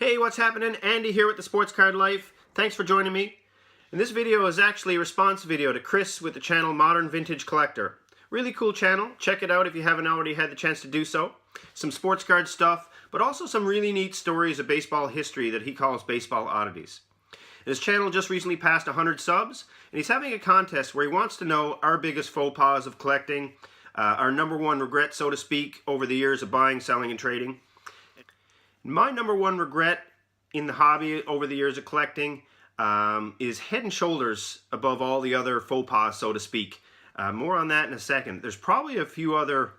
Hey, what's happening? Andy here with the Sports Card Life. Thanks for joining me. And this video is actually a response video to Chris with the channel Modern Vintage Collector. Really cool channel. Check it out if you haven't already had the chance to do so. Some sports card stuff, but also some really neat stories of baseball history that he calls baseball oddities. His channel just recently passed 100 subs, and he's having a contest where he wants to know our biggest faux pas of collecting, our #1 regret, so to speak, over the years of buying, selling, and trading. My #1 regret in the hobby over the years of collecting is head and shoulders above all the other faux pas, so to speak. More on that in a second. There's probably a few other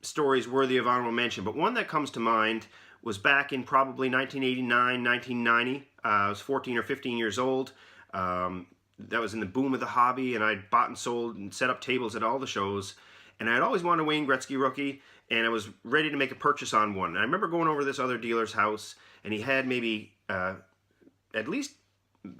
stories worthy of honorable mention, but one that comes to mind was back in probably 1989, 1990. I was 14 or 15 years old. That was in the boom of the hobby, and I'd bought and sold and set up tables at all the shows. And I'd always wanted a Wayne Gretzky rookie, and I was ready to make a purchase on one. And I remember going over to this other dealer's house, and he had maybe at least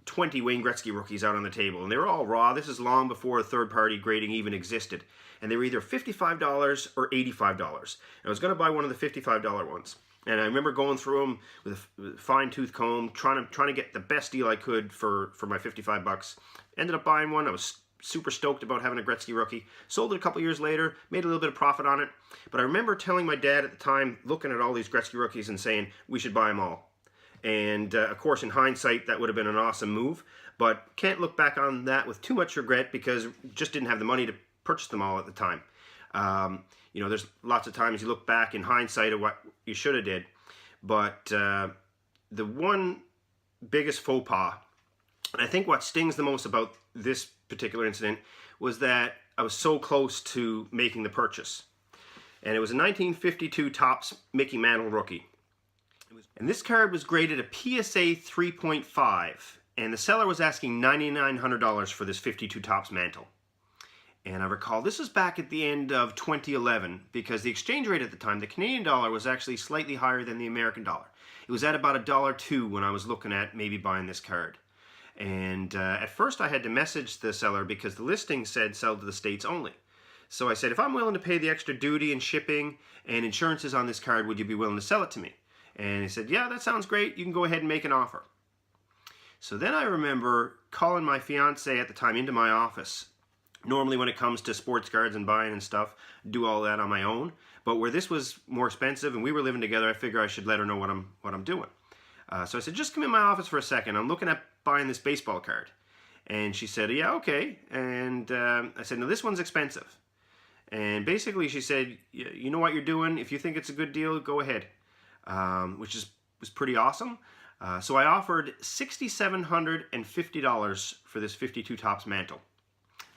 20 Wayne Gretzky rookies out on the table, and they were all raw. This is long before third-party grading even existed. And they were either $55 or $85. And I was going to buy one of the $55 ones. And I remember going through them with a fine-tooth comb, trying to get the best deal I could for my 55 bucks. Ended up buying one. I was super stoked about having a Gretzky rookie. Sold it a couple years later, made a little bit of profit on it. But I remember telling my dad at the time, looking at all these Gretzky rookies and saying, we should buy them all. And of course, in hindsight, that would have been an awesome move. But can't look back on that with too much regret because just didn't have the money to purchase them all at the time. You know, there's lots of times you look back in hindsight of what you should have did. But the one biggest faux pas, and I think what stings the most about this particular incident, was that I was so close to making the purchase. And it was a 1952 Topps Mickey Mantle rookie. And this card was graded a PSA 3.5, and the seller was asking $9,900 for this 52 Topps Mantle. And I recall this was back at the end of 2011 because the exchange rate at the time, the Canadian dollar, was actually slightly higher than the American dollar. It was at about $1.02 when I was looking at maybe buying this card. And at first I had to message the seller because the listing said sell to the States only. So I said, if I'm willing to pay the extra duty and shipping and insurances on this card, would you be willing to sell it to me? And he said, yeah, that sounds great. You can go ahead and make an offer. So then I remember calling my fiance at the time into my office. Normally when it comes to sports cards and buying and stuff, do all that on my own. But where this was more expensive and we were living together, I figure I should let her know what I'm doing. So I said, just come in my office for a second. I'm looking at buying this baseball card. And she said, yeah, okay. And I said, no, this one's expensive. And basically she said, you know what you're doing. If you think it's a good deal, go ahead. Which was pretty awesome. So I offered $6,750 for this 52 Topps Mantle.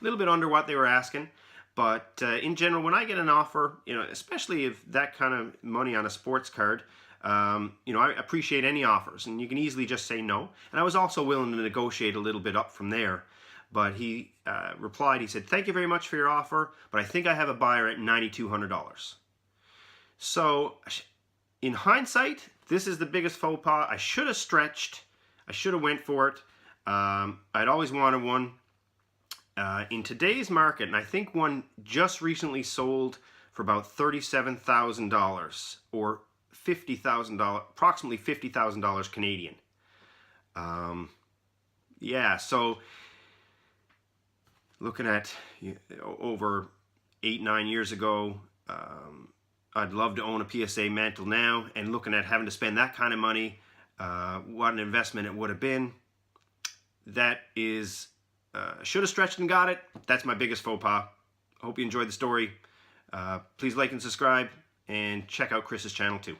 A little bit under what they were asking, but in general, when I get an offer, you know, especially if that kind of money on a sports card, you know, I appreciate any offers, and you can easily just say no. And I was also willing to negotiate a little bit up from there. But he replied, he said, thank you very much for your offer, but I think I have a buyer at $9,200. So in hindsight, this is the biggest faux pas. I should have stretched. I should have went for it. I'd always wanted one. In today's market, and I think one just recently sold for about $37,000 or $50,000, approximately $50,000 Canadian. Yeah, so looking at over 8-9 years ago, I'd love to own a PSA Mantle now, and looking at having to spend that kind of money, what an investment it would have been. That is, should have stretched and got it. That's my biggest faux pas. I hope you enjoyed the story. Please like and subscribe, and check out Chris's channel too.